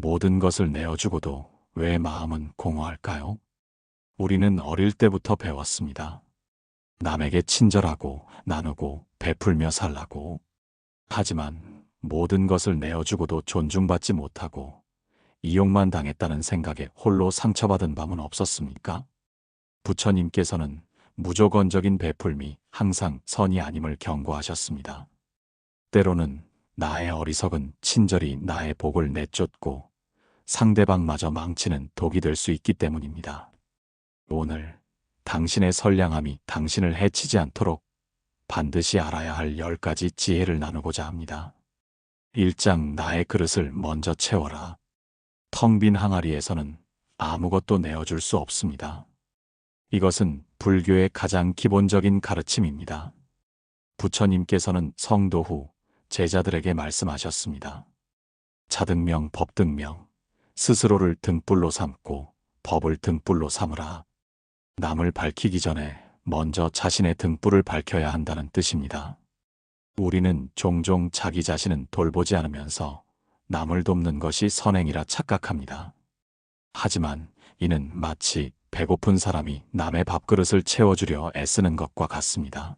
모든 것을 내어주고도 왜 마음은 공허할까요? 우리는 어릴 때부터 배웠습니다. 남에게 친절하고 나누고 베풀며 살라고. 하지만 모든 것을 내어주고도 존중받지 못하고 이용만 당했다는 생각에 홀로 상처받은 밤은 없었습니까? 부처님께서는 무조건적인 베풀미, 항상 선이 아님을 경고하셨습니다. 때로는 나의 어리석은 친절이 나의 복을 내쫓고 상대방마저 망치는 독이 될 수 있기 때문입니다. 오늘 당신의 선량함이 당신을 해치지 않도록 반드시 알아야 할 10가지 지혜를 나누고자 합니다. 1장 나의 그릇을 먼저 채워라. 텅 빈 항아리에서는 아무것도 내어줄 수 없습니다. 이것은 불교의 가장 기본적인 가르침입니다. 부처님께서는 성도 후 제자들에게 말씀하셨습니다. 자등명 법등명, 스스로를 등불로 삼고 법을 등불로 삼으라. 남을 밝히기 전에 먼저 자신의 등불을 밝혀야 한다는 뜻입니다. 우리는 종종 자기 자신은 돌보지 않으면서 남을 돕는 것이 선행이라 착각합니다. 하지만 이는 마치 배고픈 사람이 남의 밥그릇을 채워주려 애쓰는 것과 같습니다.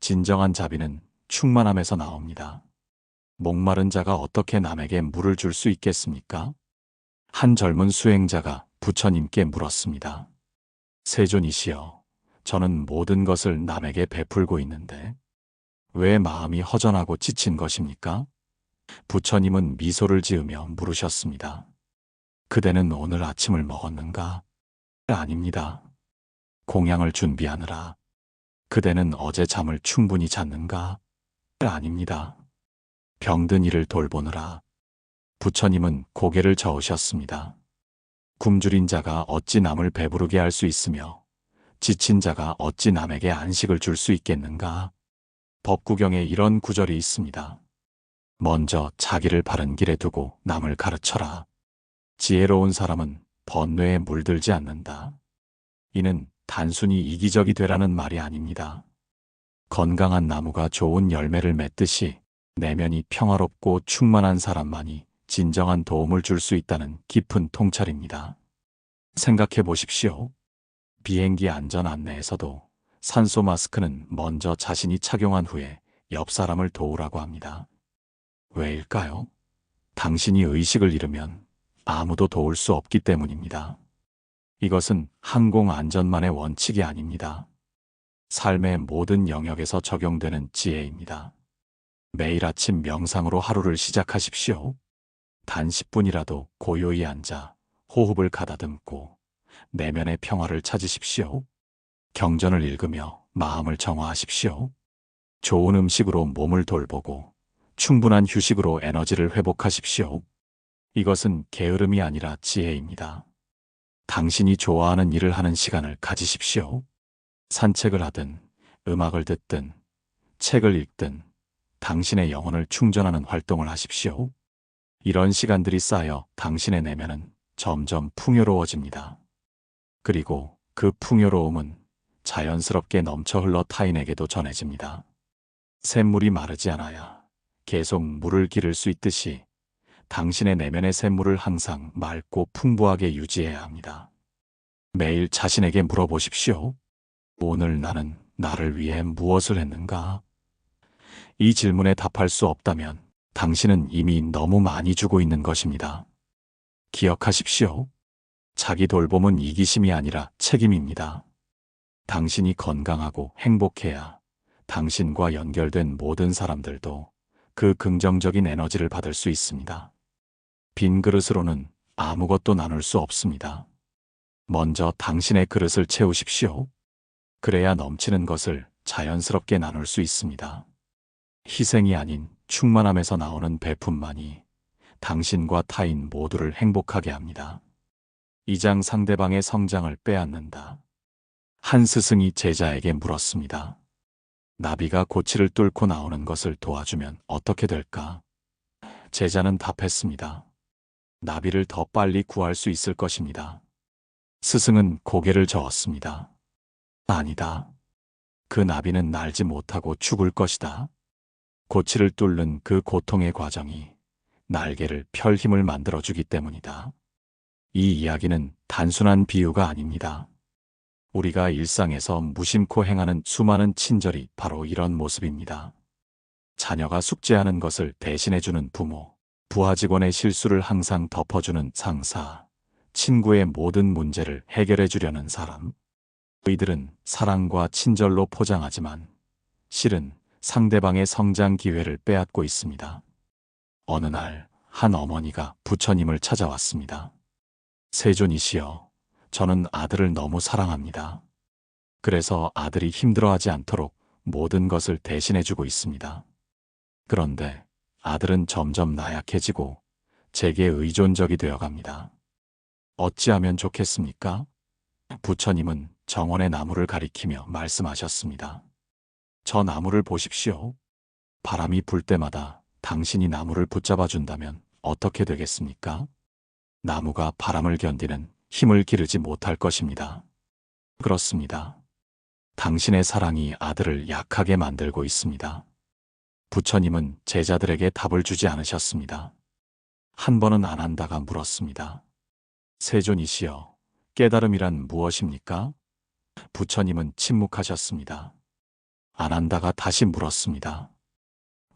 진정한 자비는 충만함에서 나옵니다. 목마른 자가 어떻게 남에게 물을 줄 수 있겠습니까? 한 젊은 수행자가 부처님께 물었습니다. 세존이시여, 저는 모든 것을 남에게 베풀고 있는데 왜 마음이 허전하고 지친 것입니까? 부처님은 미소를 지으며 물으셨습니다. 그대는 오늘 아침을 먹었는가? 아닙니다. 공양을 준비하느라. 그대는 어제 잠을 충분히 잤는가? 아닙니다. 병든 이를 돌보느라. 부처님은 고개를 저으셨습니다. 굶주린 자가 어찌 남을 배부르게 할 수 있으며 지친 자가 어찌 남에게 안식을 줄 수 있겠는가? 법구경에 이런 구절이 있습니다. 먼저 자기를 바른 길에 두고 남을 가르쳐라. 지혜로운 사람은 번뇌에 물들지 않는다. 이는 단순히 이기적이 되라는 말이 아닙니다. 건강한 나무가 좋은 열매를 맺듯이 내면이 평화롭고 충만한 사람만이 진정한 도움을 줄 수 있다는 깊은 통찰입니다. 생각해 보십시오. 비행기 안전 안내에서도 산소 마스크는 먼저 자신이 착용한 후에 옆 사람을 도우라고 합니다. 왜일까요? 당신이 의식을 잃으면 아무도 도울 수 없기 때문입니다. 이것은 항공 안전만의 원칙이 아닙니다. 삶의 모든 영역에서 적용되는 지혜입니다. 매일 아침 명상으로 하루를 시작하십시오. 단 10분이라도 고요히 앉아 호흡을 가다듬고 내면의 평화를 찾으십시오. 경전을 읽으며 마음을 정화하십시오. 좋은 음식으로 몸을 돌보고 충분한 휴식으로 에너지를 회복하십시오. 이것은 게으름이 아니라 지혜입니다. 당신이 좋아하는 일을 하는 시간을 가지십시오. 산책을 하든 음악을 듣든 책을 읽든 당신의 영혼을 충전하는 활동을 하십시오. 이런 시간들이 쌓여 당신의 내면은 점점 풍요로워집니다. 그리고 그 풍요로움은 자연스럽게 넘쳐 흘러 타인에게도 전해집니다. 샘물이 마르지 않아야 계속 물을 기를 수 있듯이 당신의 내면의 샘물을 항상 맑고 풍부하게 유지해야 합니다. 매일 자신에게 물어보십시오. 오늘 나는 나를 위해 무엇을 했는가? 이 질문에 답할 수 없다면 당신은 이미 너무 많이 주고 있는 것입니다. 기억하십시오. 자기 돌봄은 이기심이 아니라 책임입니다. 당신이 건강하고 행복해야 당신과 연결된 모든 사람들도 그 긍정적인 에너지를 받을 수 있습니다. 빈 그릇으로는 아무것도 나눌 수 없습니다. 먼저 당신의 그릇을 채우십시오. 그래야 넘치는 것을 자연스럽게 나눌 수 있습니다. 희생이 아닌 충만함에서 나오는 배품만이 당신과 타인 모두를 행복하게 합니다. 2장 상대방의 성장을 빼앗는다. 한 스승이 제자에게 물었습니다. 나비가 고치를 뚫고 나오는 것을 도와주면 어떻게 될까? 제자는 답했습니다. 나비를 더 빨리 구할 수 있을 것입니다. 스승은 고개를 저었습니다. 아니다. 그 나비는 날지 못하고 죽을 것이다. 고치를 뚫는 그 고통의 과정이 날개를 펼 힘을 만들어주기 때문이다. 이 이야기는 단순한 비유가 아닙니다. 우리가 일상에서 무심코 행하는 수많은 친절이 바로 이런 모습입니다. 자녀가 숙제하는 것을 대신해주는 부모, 부하 직원의 실수를 항상 덮어주는 상사, 친구의 모든 문제를 해결해주려는 사람. 이들은 사랑과 친절로 포장하지만 실은 상대방의 성장 기회를 빼앗고 있습니다. 어느 날 한 어머니가 부처님을 찾아왔습니다. 세존이시여, 저는 아들을 너무 사랑합니다. 그래서 아들이 힘들어하지 않도록 모든 것을 대신해주고 있습니다. 그런데 아들은 점점 나약해지고 제게 의존적이 되어갑니다. 어찌하면 좋겠습니까? 부처님은 정원의 나무를 가리키며 말씀하셨습니다. 저 나무를 보십시오. 바람이 불 때마다 당신이 나무를 붙잡아 준다면 어떻게 되겠습니까? 나무가 바람을 견디는 힘을 기르지 못할 것입니다. 그렇습니다. 당신의 사랑이 아들을 약하게 만들고 있습니다. 부처님은 제자들에게 답을 주지 않으셨습니다. 한 번은 안 한다가 물었습니다. 세존이시여, 깨달음이란 무엇입니까? 부처님은 침묵하셨습니다. 안 한다가 다시 물었습니다.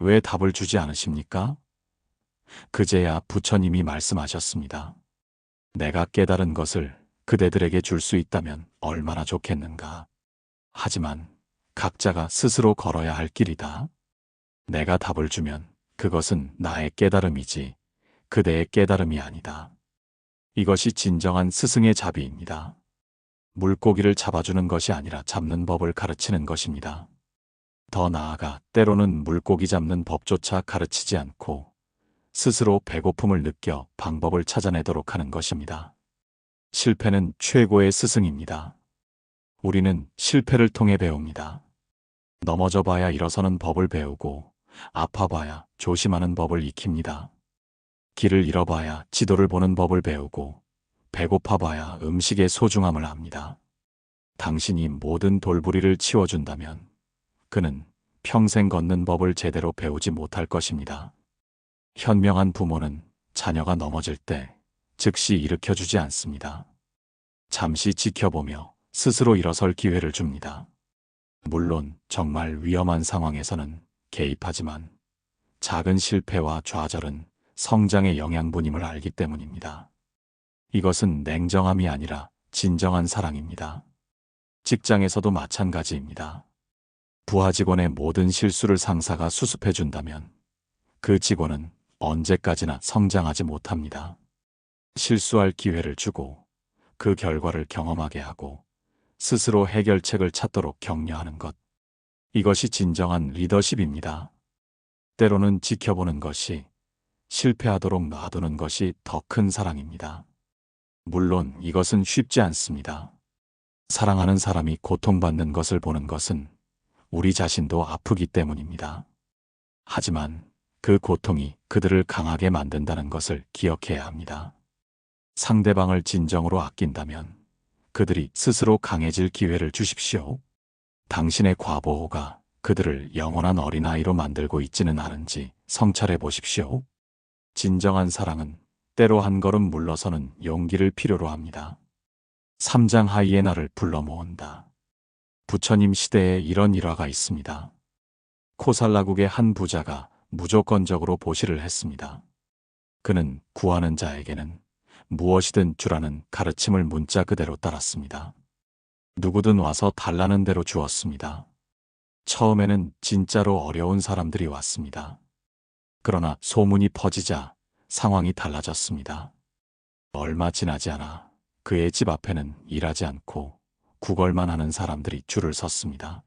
왜 답을 주지 않으십니까? 그제야 부처님이 말씀하셨습니다. 내가 깨달은 것을 그대들에게 줄 수 있다면 얼마나 좋겠는가. 하지만 각자가 스스로 걸어야 할 길이다. 내가 답을 주면 그것은 나의 깨달음이지 그대의 깨달음이 아니다. 이것이 진정한 스승의 자비입니다. 물고기를 잡아주는 것이 아니라 잡는 법을 가르치는 것입니다. 더 나아가 때로는 물고기 잡는 법조차 가르치지 않고 스스로 배고픔을 느껴 방법을 찾아내도록 하는 것입니다. 실패는 최고의 스승입니다. 우리는 실패를 통해 배웁니다. 넘어져 봐야 일어서는 법을 배우고 아파봐야 조심하는 법을 익힙니다. 길을 잃어봐야 지도를 보는 법을 배우고 배고파봐야 음식의 소중함을 압니다. 당신이 모든 돌부리를 치워준다면 그는 평생 걷는 법을 제대로 배우지 못할 것입니다. 현명한 부모는 자녀가 넘어질 때 즉시 일으켜주지 않습니다. 잠시 지켜보며 스스로 일어설 기회를 줍니다. 물론 정말 위험한 상황에서는 개입하지만 작은 실패와 좌절은 성장의 영양분임을 알기 때문입니다. 이것은 냉정함이 아니라 진정한 사랑입니다. 직장에서도 마찬가지입니다. 부하 직원의 모든 실수를 상사가 수습해준다면 그 직원은 언제까지나 성장하지 못합니다. 실수할 기회를 주고 그 결과를 경험하게 하고 스스로 해결책을 찾도록 격려하는 것. 이것이 진정한 리더십입니다. 때로는 지켜보는 것이, 실패하도록 놔두는 것이 더 큰 사랑입니다. 물론 이것은 쉽지 않습니다. 사랑하는 사람이 고통받는 것을 보는 것은 우리 자신도 아프기 때문입니다. 하지만 그 고통이 그들을 강하게 만든다는 것을 기억해야 합니다. 상대방을 진정으로 아낀다면 그들이 스스로 강해질 기회를 주십시오. 당신의 과보호가 그들을 영원한 어린아이로 만들고 있지는 않은지 성찰해 보십시오. 진정한 사랑은 때로 한 걸음 물러서는 용기를 필요로 합니다. 삼장 하이에나를 불러 모은다. 부처님 시대에 이런 일화가 있습니다. 코살라국의 한 부자가 무조건적으로 보시를 했습니다. 그는 구하는 자에게는 무엇이든 주라는 가르침을 문자 그대로 따랐습니다. 누구든 와서 달라는 대로 주었습니다. 처음에는 진짜로 어려운 사람들이 왔습니다. 그러나 소문이 퍼지자 상황이 달라졌습니다. 얼마 지나지 않아 그의 집 앞에는 일하지 않고 구걸만 하는 사람들이 줄을 섰습니다.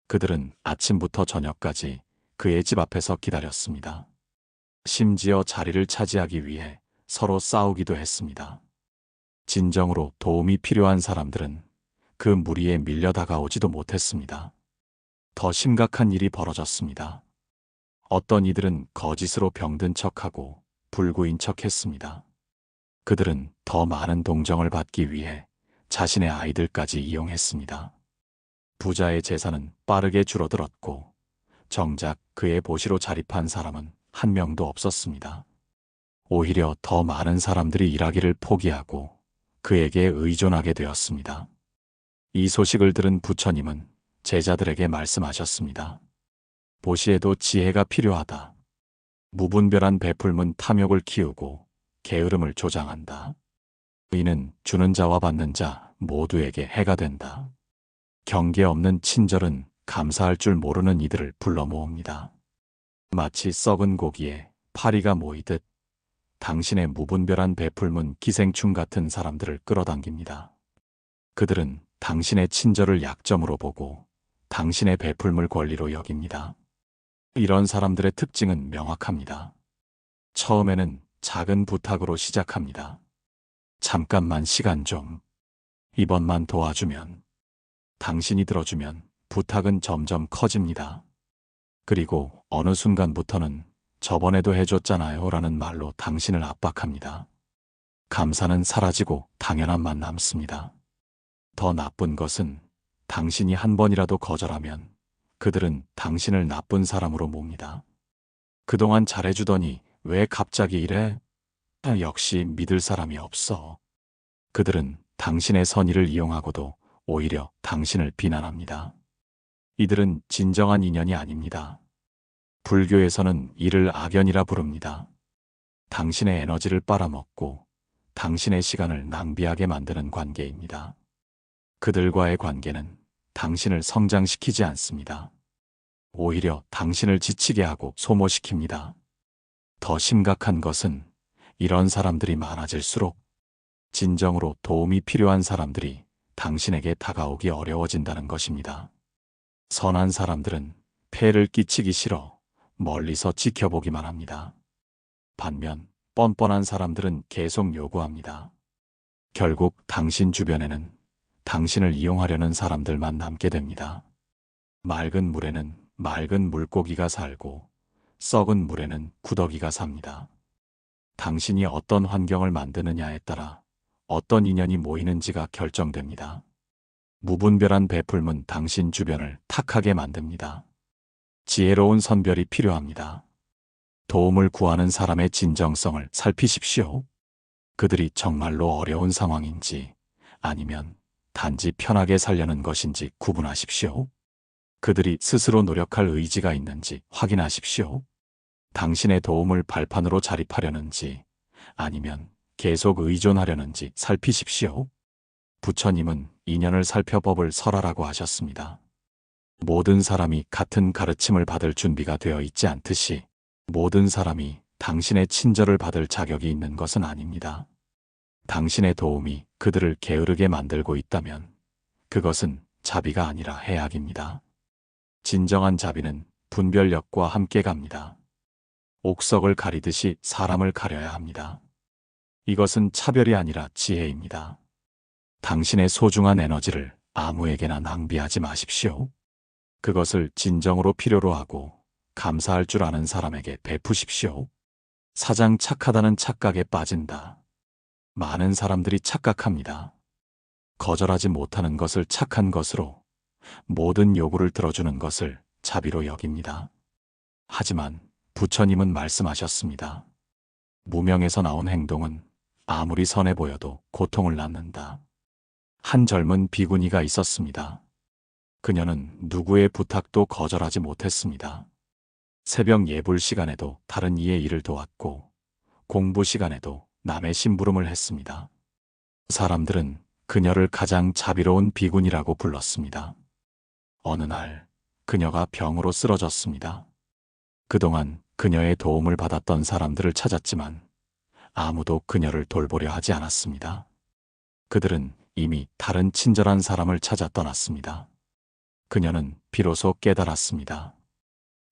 그들은 아침부터 저녁까지 그의 집 앞에서 기다렸습니다. 심지어 자리를 차지하기 위해 서로 싸우기도 했습니다. 진정으로 도움이 필요한 사람들은 그 무리에 밀려 다가오지도 못했습니다. 더 심각한 일이 벌어졌습니다. 어떤 이들은 거짓으로 병든 척하고 불구인 척했습니다. 그들은 더 많은 동정을 받기 위해 자신의 아이들까지 이용했습니다. 부자의 재산은 빠르게 줄어들었고 정작 그의 보시로 자립한 사람은 한 명도 없었습니다. 오히려 더 많은 사람들이 일하기를 포기하고 그에게 의존하게 되었습니다. 이 소식을 들은 부처님은 제자들에게 말씀하셨습니다. 보시에도 지혜가 필요하다. 무분별한 베풀문 탐욕을 키우고 게으름을 조장한다. 이는 주는 자와 받는 자 모두에게 해가 된다. 경계 없는 친절은 감사할 줄 모르는 이들을 불러 모읍니다. 마치 썩은 고기에 파리가 모이듯 당신의 무분별한 베풀문 기생충 같은 사람들을 끌어당깁니다. 그들은 당신의 친절을 약점으로 보고 당신의 베풀물 권리로 여깁니다. 이런 사람들의 특징은 명확합니다. 처음에는 작은 부탁으로 시작합니다. 잠깐만 시간 좀. 이번만 도와주면. 당신이 들어주면 부탁은 점점 커집니다. 그리고 어느 순간부터는 저번에도 해줬잖아요 라는 말로 당신을 압박합니다. 감사는 사라지고 당연함만 남습니다. 더 나쁜 것은 당신이 한 번이라도 거절하면 그들은 당신을 나쁜 사람으로 봅니다. 그동안 잘해주더니 왜 갑자기 이래? 역시 믿을 사람이 없어. 그들은 당신의 선의를 이용하고도 오히려 당신을 비난합니다. 이들은 진정한 인연이 아닙니다. 불교에서는 이를 악연이라 부릅니다. 당신의 에너지를 빨아먹고 당신의 시간을 낭비하게 만드는 관계입니다. 그들과의 관계는 당신을 성장시키지 않습니다. 오히려 당신을 지치게 하고 소모시킵니다. 더 심각한 것은 이런 사람들이 많아질수록 진정으로 도움이 필요한 사람들이 당신에게 다가오기 어려워진다는 것입니다. 선한 사람들은 폐를 끼치기 싫어 멀리서 지켜보기만 합니다. 반면 뻔뻔한 사람들은 계속 요구합니다. 결국 당신 주변에는 당신을 이용하려는 사람들만 남게 됩니다. 맑은 물에는 맑은 물고기가 살고 썩은 물에는 구더기가 삽니다. 당신이 어떤 환경을 만드느냐에 따라 어떤 인연이 모이는지가 결정됩니다. 무분별한 베풀문 당신 주변을 탁하게 만듭니다. 지혜로운 선별이 필요합니다. 도움을 구하는 사람의 진정성을 살피십시오. 그들이 정말로 어려운 상황인지 아니면 단지 편하게 살려는 것인지 구분하십시오. 그들이 스스로 노력할 의지가 있는지 확인하십시오. 당신의 도움을 발판으로 자립하려는지 아니면 계속 의존하려는지 살피십시오. 부처님은 인연을 살펴법을 설하라고 하셨습니다. 모든 사람이 같은 가르침을 받을 준비가 되어 있지 않듯이 모든 사람이 당신의 친절을 받을 자격이 있는 것은 아닙니다. 당신의 도움이 그들을 게으르게 만들고 있다면 그것은 자비가 아니라 해악입니다. 진정한 자비는 분별력과 함께 갑니다. 옥석을 가리듯이 사람을 가려야 합니다. 이것은 차별이 아니라 지혜입니다. 당신의 소중한 에너지를 아무에게나 낭비하지 마십시오. 그것을 진정으로 필요로 하고 감사할 줄 아는 사람에게 베푸십시오. 사장 착하다는 착각에 빠진다. 많은 사람들이 착각합니다. 거절하지 못하는 것을 착한 것으로 모든 요구를 들어주는 것을 자비로 여깁니다. 하지만 부처님은 말씀하셨습니다. 무명에서 나온 행동은 아무리 선해 보여도 고통을 낳는다. 한 젊은 비구니가 있었습니다. 그녀는 누구의 부탁도 거절하지 못했습니다. 새벽 예불 시간에도 다른 이의 일을 도왔고 공부 시간에도 남의 심부름을 했습니다. 사람들은 그녀를 가장 자비로운 비구니라고 불렀습니다. 어느 날 그녀가 병으로 쓰러졌습니다. 그동안 그녀의 도움을 받았던 사람들을 찾았지만 아무도 그녀를 돌보려 하지 않았습니다. 그들은 이미 다른 친절한 사람을 찾아 떠났습니다. 그녀는 비로소 깨달았습니다.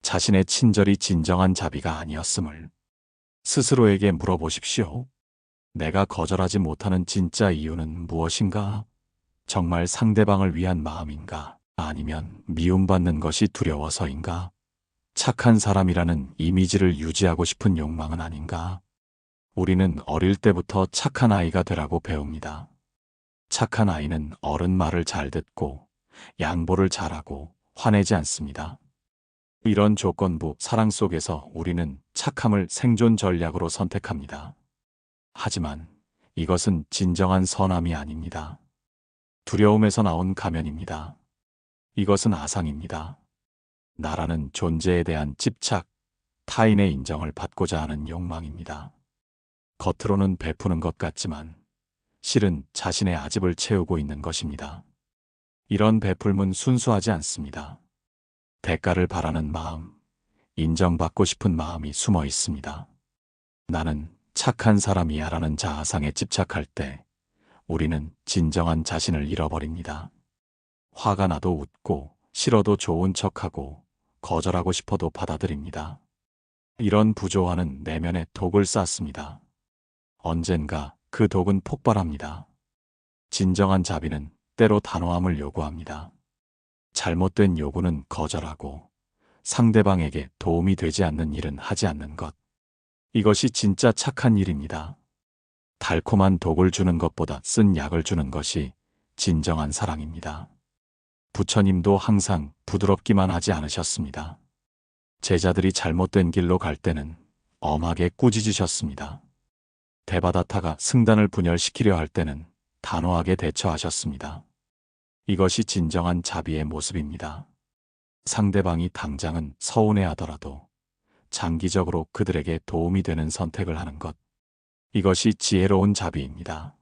자신의 친절이 진정한 자비가 아니었음을. 스스로에게 물어보십시오. 내가 거절하지 못하는 진짜 이유는 무엇인가? 정말 상대방을 위한 마음인가? 아니면 미움받는 것이 두려워서인가? 착한 사람이라는 이미지를 유지하고 싶은 욕망은 아닌가? 우리는 어릴 때부터 착한 아이가 되라고 배웁니다. 착한 아이는 어른 말을 잘 듣고 양보를 잘하고 화내지 않습니다. 이런 조건부 사랑 속에서 우리는 착함을 생존 전략으로 선택합니다. 하지만 이것은 진정한 선함이 아닙니다. 두려움에서 나온 가면입니다. 이것은 아상입니다. 나라는 존재에 대한 집착, 타인의 인정을 받고자 하는 욕망입니다. 겉으로는 베푸는 것 같지만 실은 자신의 아집을 채우고 있는 것입니다. 이런 베풀문 순수하지 않습니다. 대가를 바라는 마음, 인정받고 싶은 마음이 숨어 있습니다. 나는 착한 사람이야라는 자아상에 집착할 때 우리는 진정한 자신을 잃어버립니다. 화가 나도 웃고 싫어도 좋은 척하고 거절하고 싶어도 받아들입니다. 이런 부조화는 내면에 독을 쌓습니다. 언젠가 그 독은 폭발합니다. 진정한 자비는 때로 단호함을 요구합니다. 잘못된 요구는 거절하고 상대방에게 도움이 되지 않는 일은 하지 않는 것. 이것이 진짜 착한 일입니다. 달콤한 독을 주는 것보다 쓴 약을 주는 것이 진정한 사랑입니다. 부처님도 항상 부드럽기만 하지 않으셨습니다. 제자들이 잘못된 길로 갈 때는 엄하게 꾸짖으셨습니다. 데바다타가 승단을 분열시키려 할 때는 단호하게 대처하셨습니다. 이것이 진정한 자비의 모습입니다. 상대방이 당장은 서운해하더라도 장기적으로 그들에게 도움이 되는 선택을 하는 것. 이것이 지혜로운 자비입니다.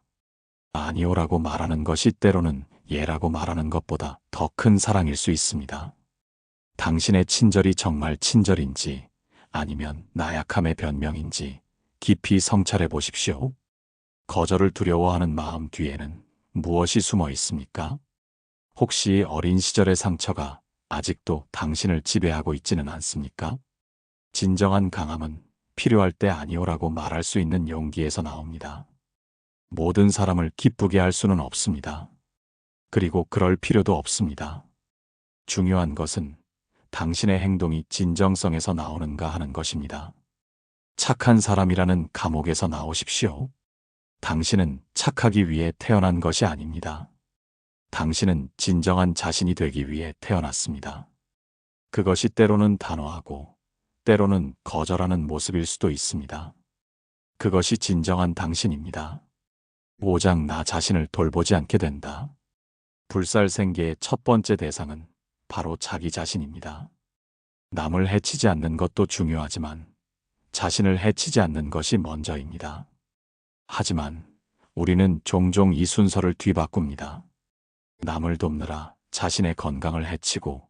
아니오라고 말하는 것이 때로는 예라고 말하는 것보다 더 큰 사랑일 수 있습니다. 당신의 친절이 정말 친절인지 아니면 나약함의 변명인지 깊이 성찰해 보십시오. 거절을 두려워하는 마음 뒤에는 무엇이 숨어 있습니까? 혹시 어린 시절의 상처가 아직도 당신을 지배하고 있지는 않습니까? 진정한 강함은 필요할 때 아니오라고 말할 수 있는 용기에서 나옵니다. 모든 사람을 기쁘게 할 수는 없습니다. 그리고 그럴 필요도 없습니다. 중요한 것은 당신의 행동이 진정성에서 나오는가 하는 것입니다. 착한 사람이라는 감옥에서 나오십시오. 당신은 착하기 위해 태어난 것이 아닙니다. 당신은 진정한 자신이 되기 위해 태어났습니다. 그것이 때로는 단호하고 때로는 거절하는 모습일 수도 있습니다. 그것이 진정한 당신입니다. 5장 나 자신을 돌보지 않게 된다. 불살생계의 첫 번째 대상은 바로 자기 자신입니다. 남을 해치지 않는 것도 중요하지만 자신을 해치지 않는 것이 먼저입니다. 하지만 우리는 종종 이 순서를 뒤바꿉니다. 남을 돕느라 자신의 건강을 해치고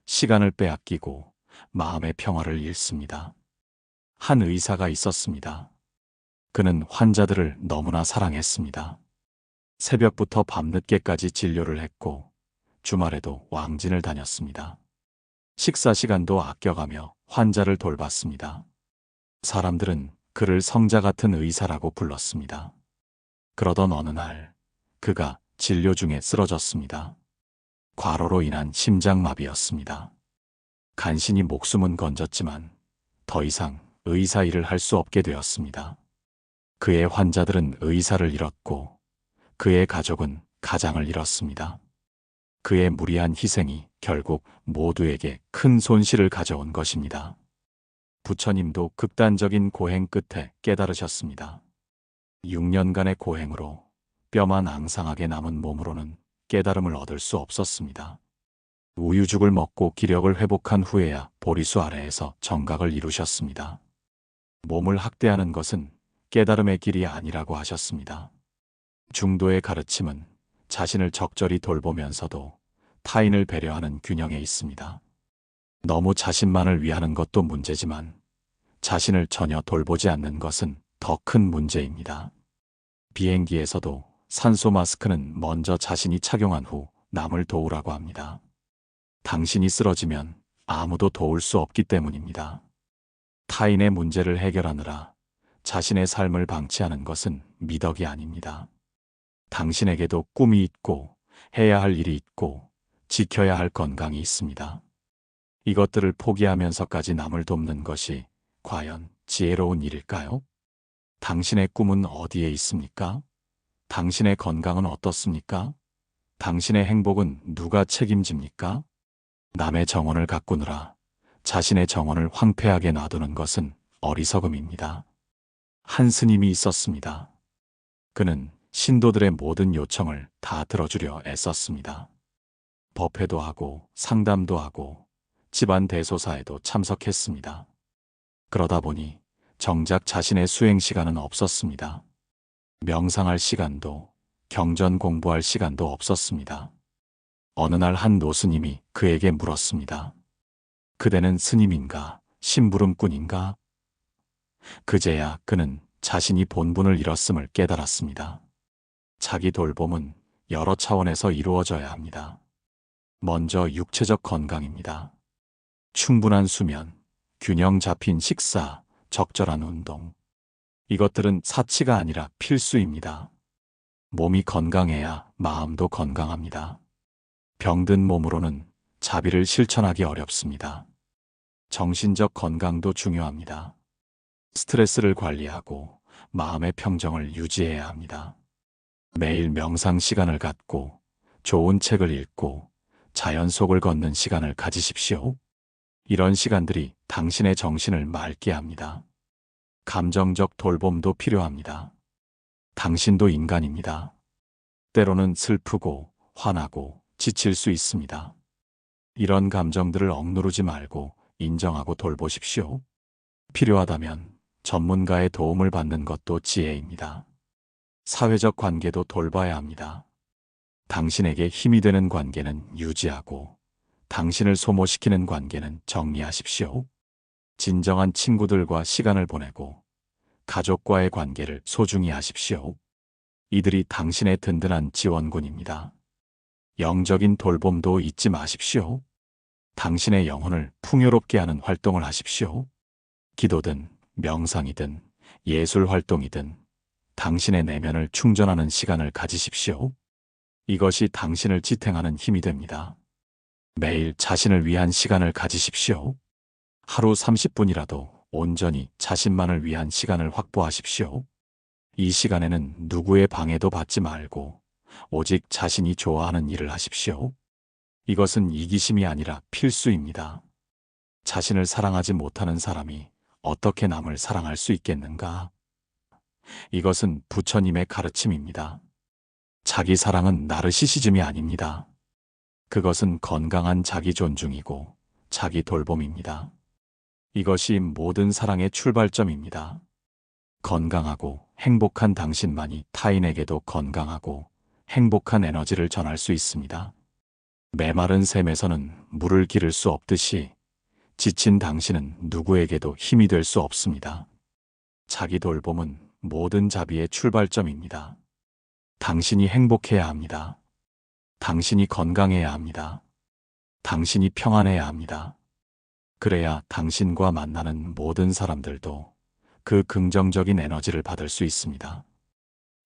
시간을 빼앗기고 마음의 평화를 잃습니다. 한 의사가 있었습니다. 그는 환자들을 너무나 사랑했습니다. 새벽부터 밤늦게까지 진료를 했고 주말에도 왕진을 다녔습니다. 식사 시간도 아껴가며 환자를 돌봤습니다. 사람들은 그를 성자 같은 의사라고 불렀습니다. 그러던 어느 날 그가 진료 중에 쓰러졌습니다. 과로로 인한 심장마비였습니다. 간신히 목숨은 건졌지만 더 이상 의사 일을 할 수 없게 되었습니다. 그의 환자들은 의사를 잃었고 그의 가족은 가장을 잃었습니다. 그의 무리한 희생이 결국 모두에게 큰 손실을 가져온 것입니다. 부처님도 극단적인 고행 끝에 깨달으셨습니다. 6년간의 고행으로 뼈만 앙상하게 남은 몸으로는 깨달음을 얻을 수 없었습니다. 우유죽을 먹고 기력을 회복한 후에야 보리수 아래에서 정각을 이루셨습니다. 몸을 학대하는 것은 깨달음의 길이 아니라고 하셨습니다. 중도의 가르침은 자신을 적절히 돌보면서도 타인을 배려하는 균형에 있습니다. 너무 자신만을 위하는 것도 문제지만 자신을 전혀 돌보지 않는 것은 더 큰 문제입니다. 비행기에서도 산소 마스크는 먼저 자신이 착용한 후 남을 도우라고 합니다. 당신이 쓰러지면 아무도 도울 수 없기 때문입니다. 타인의 문제를 해결하느라 자신의 삶을 방치하는 것은 미덕이 아닙니다. 당신에게도 꿈이 있고 해야 할 일이 있고 지켜야 할 건강이 있습니다. 이것들을 포기하면서까지 남을 돕는 것이 과연 지혜로운 일일까요? 당신의 꿈은 어디에 있습니까? 당신의 건강은 어떻습니까? 당신의 행복은 누가 책임집니까? 남의 정원을 가꾸느라 자신의 정원을 황폐하게 놔두는 것은 어리석음입니다. 한 스님이 있었습니다. 그는 신도들의 모든 요청을 다 들어주려 애썼습니다. 법회도 하고 상담도 하고 집안 대소사에도 참석했습니다. 그러다 보니 정작 자신의 수행 시간은 없었습니다. 명상할 시간도 경전 공부할 시간도 없었습니다. 어느 날 한 노스님이 그에게 물었습니다. 그대는 스님인가 심부름꾼인가? 그제야 그는 자신이 본분을 잃었음을 깨달았습니다. 자기 돌봄은 여러 차원에서 이루어져야 합니다. 먼저 육체적 건강입니다. 충분한 수면, 균형 잡힌 식사, 적절한 운동. 이것들은 사치가 아니라 필수입니다. 몸이 건강해야 마음도 건강합니다. 병든 몸으로는 자비를 실천하기 어렵습니다. 정신적 건강도 중요합니다. 스트레스를 관리하고 마음의 평정을 유지해야 합니다. 매일 명상 시간을 갖고 좋은 책을 읽고 자연 속을 걷는 시간을 가지십시오. 이런 시간들이 당신의 정신을 맑게 합니다. 감정적 돌봄도 필요합니다. 당신도 인간입니다. 때로는 슬프고 화나고 지칠 수 있습니다. 이런 감정들을 억누르지 말고 인정하고 돌보십시오. 필요하다면 전문가의 도움을 받는 것도 지혜입니다. 사회적 관계도 돌봐야 합니다. 당신에게 힘이 되는 관계는 유지하고 당신을 소모시키는 관계는 정리하십시오. 진정한 친구들과 시간을 보내고 가족과의 관계를 소중히 하십시오. 이들이 당신의 든든한 지원군입니다. 영적인 돌봄도 잊지 마십시오. 당신의 영혼을 풍요롭게 하는 활동을 하십시오. 기도든 명상이든 예술 활동이든 당신의 내면을 충전하는 시간을 가지십시오. 이것이 당신을 지탱하는 힘이 됩니다. 매일 자신을 위한 시간을 가지십시오. 하루 30분이라도 온전히 자신만을 위한 시간을 확보하십시오. 이 시간에는 누구의 방해도 받지 말고 오직 자신이 좋아하는 일을 하십시오. 이것은 이기심이 아니라 필수입니다. 자신을 사랑하지 못하는 사람이 어떻게 남을 사랑할 수 있겠는가? 이것은 부처님의 가르침입니다. 자기 사랑은 나르시시즘이 아닙니다. 그것은 건강한 자기 존중이고 자기 돌봄입니다. 이것이 모든 사랑의 출발점입니다. 건강하고 행복한 당신만이 타인에게도 건강하고 행복한 에너지를 전할 수 있습니다. 메마른 샘에서는 물을 기를 수 없듯이 지친 당신은 누구에게도 힘이 될 수 없습니다. 자기 돌봄은 모든 자비의 출발점입니다. 당신이 행복해야 합니다. 당신이 건강해야 합니다. 당신이 평안해야 합니다. 그래야 당신과 만나는 모든 사람들도 그 긍정적인 에너지를 받을 수 있습니다.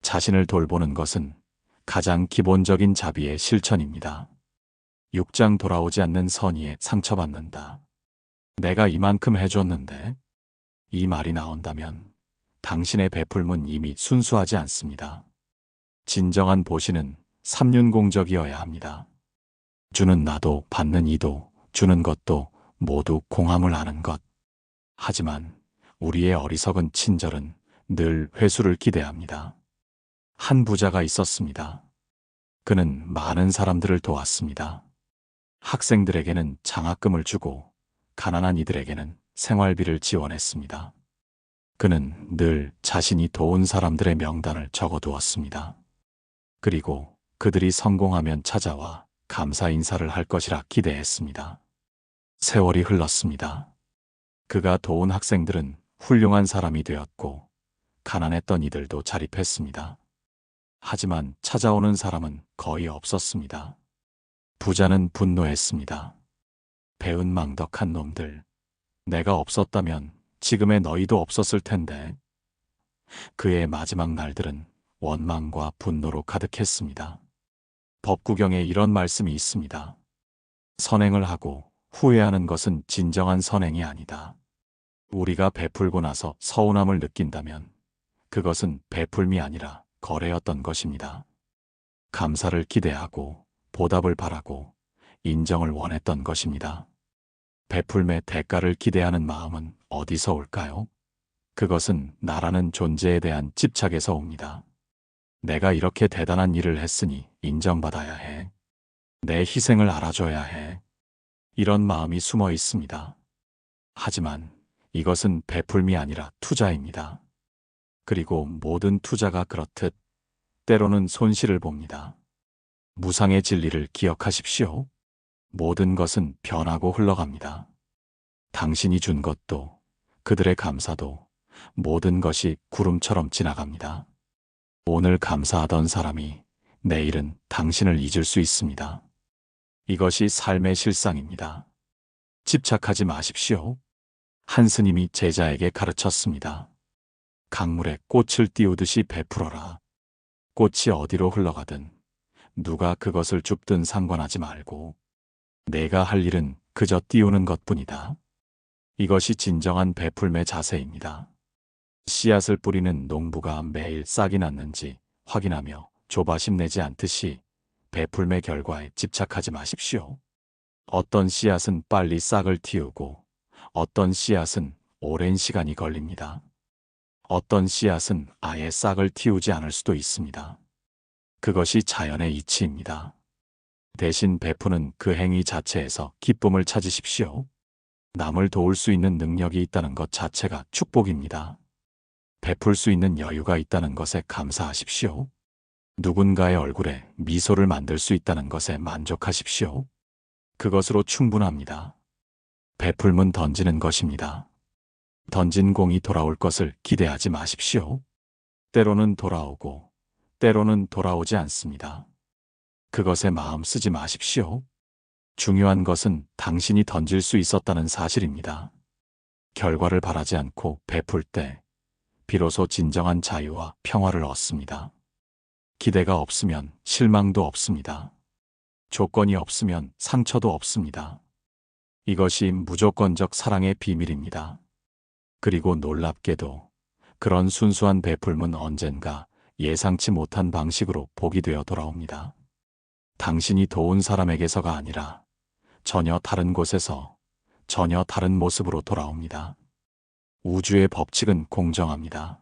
자신을 돌보는 것은 가장 기본적인 자비의 실천입니다. 6장 돌아오지 않는 선의에 상처받는다. 내가 이만큼 해줬는데 이 말이 나온다면 당신의 베풀문 이미 순수하지 않습니다. 진정한 보시는 삼륜공적이어야 합니다. 주는 나도 받는 이도 주는 것도 모두 공함을 아는 것. 하지만 우리의 어리석은 친절은 늘 회수를 기대합니다. 한 부자가 있었습니다. 그는 많은 사람들을 도왔습니다. 학생들에게는 장학금을 주고 가난한 이들에게는 생활비를 지원했습니다. 그는 늘 자신이 도운 사람들의 명단을 적어두었습니다. 그리고 그들이 성공하면 찾아와 감사 인사를 할 것이라 기대했습니다. 세월이 흘렀습니다. 그가 도운 학생들은 훌륭한 사람이 되었고 가난했던 이들도 자립했습니다. 하지만 찾아오는 사람은 거의 없었습니다. 부자는 분노했습니다. 배은망덕한 놈들. 내가 없었다면 지금의 너희도 없었을 텐데. 그의 마지막 날들은 원망과 분노로 가득했습니다. 법구경에 이런 말씀이 있습니다. 선행을 하고 후회하는 것은 진정한 선행이 아니다. 우리가 베풀고 나서 서운함을 느낀다면 그것은 베풀미 아니라 거래였던 것입니다. 감사를 기대하고 보답을 바라고 인정을 원했던 것입니다. 베풀매 대가를 기대하는 마음은 어디서 올까요? 그것은 나라는 존재에 대한 집착에서 옵니다. 내가 이렇게 대단한 일을 했으니 인정받아야 해. 내 희생을 알아줘야 해. 이런 마음이 숨어 있습니다. 하지만 이것은 베풀미 아니라 투자입니다. 그리고 모든 투자가 그렇듯 때로는 손실을 봅니다. 무상의 진리를 기억하십시오. 모든 것은 변하고 흘러갑니다. 당신이 준 것도, 그들의 감사도, 모든 것이 구름처럼 지나갑니다. 오늘 감사하던 사람이 내일은 당신을 잊을 수 있습니다. 이것이 삶의 실상입니다. 집착하지 마십시오. 한 스님이 제자에게 가르쳤습니다. 강물에 꽃을 띄우듯이 베풀어라. 꽃이 어디로 흘러가든 누가 그것을 줍든 상관하지 말고 내가 할 일은 그저 띄우는 것뿐이다. 이것이 진정한 베풀매 자세입니다. 씨앗을 뿌리는 농부가 매일 싹이 났는지 확인하며 조바심 내지 않듯이 베풀매 결과에 집착하지 마십시오. 어떤 씨앗은 빨리 싹을 틔우고 어떤 씨앗은 오랜 시간이 걸립니다. 어떤 씨앗은 아예 싹을 틔우지 않을 수도 있습니다. 그것이 자연의 이치입니다. 대신 베푸는 그 행위 자체에서 기쁨을 찾으십시오. 남을 도울 수 있는 능력이 있다는 것 자체가 축복입니다. 베풀 수 있는 여유가 있다는 것에 감사하십시오. 누군가의 얼굴에 미소를 만들 수 있다는 것에 만족하십시오. 그것으로 충분합니다. 베풀면 던지는 것입니다. 던진 공이 돌아올 것을 기대하지 마십시오. 때로는 돌아오고 때로는 돌아오지 않습니다. 그것에 마음 쓰지 마십시오. 중요한 것은 당신이 던질 수 있었다는 사실입니다. 결과를 바라지 않고 베풀 때 비로소 진정한 자유와 평화를 얻습니다. 기대가 없으면 실망도 없습니다. 조건이 없으면 상처도 없습니다. 이것이 무조건적 사랑의 비밀입니다. 그리고 놀랍게도 그런 순수한 베풀문 언젠가 예상치 못한 방식으로 복이 되어 돌아옵니다. 당신이 도운 사람에게서가 아니라 전혀 다른 곳에서 전혀 다른 모습으로 돌아옵니다. 우주의 법칙은 공정합니다.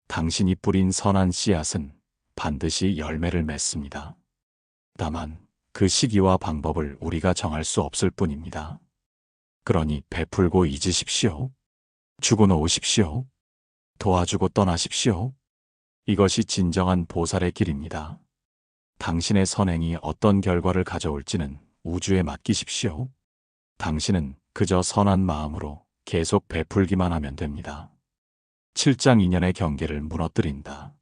당신이 뿌린 선한 씨앗은 반드시 열매를 맺습니다. 다만 그 시기와 방법을 우리가 정할 수 없을 뿐입니다. 그러니 베풀고 잊으십시오. 주고 놓으십시오. 도와주고 떠나십시오. 이것이 진정한 보살의 길입니다. 당신의 선행이 어떤 결과를 가져올지는 우주에 맡기십시오. 당신은 그저 선한 마음으로 계속 베풀기만 하면 됩니다. 7장 2년의 경계를 무너뜨린다.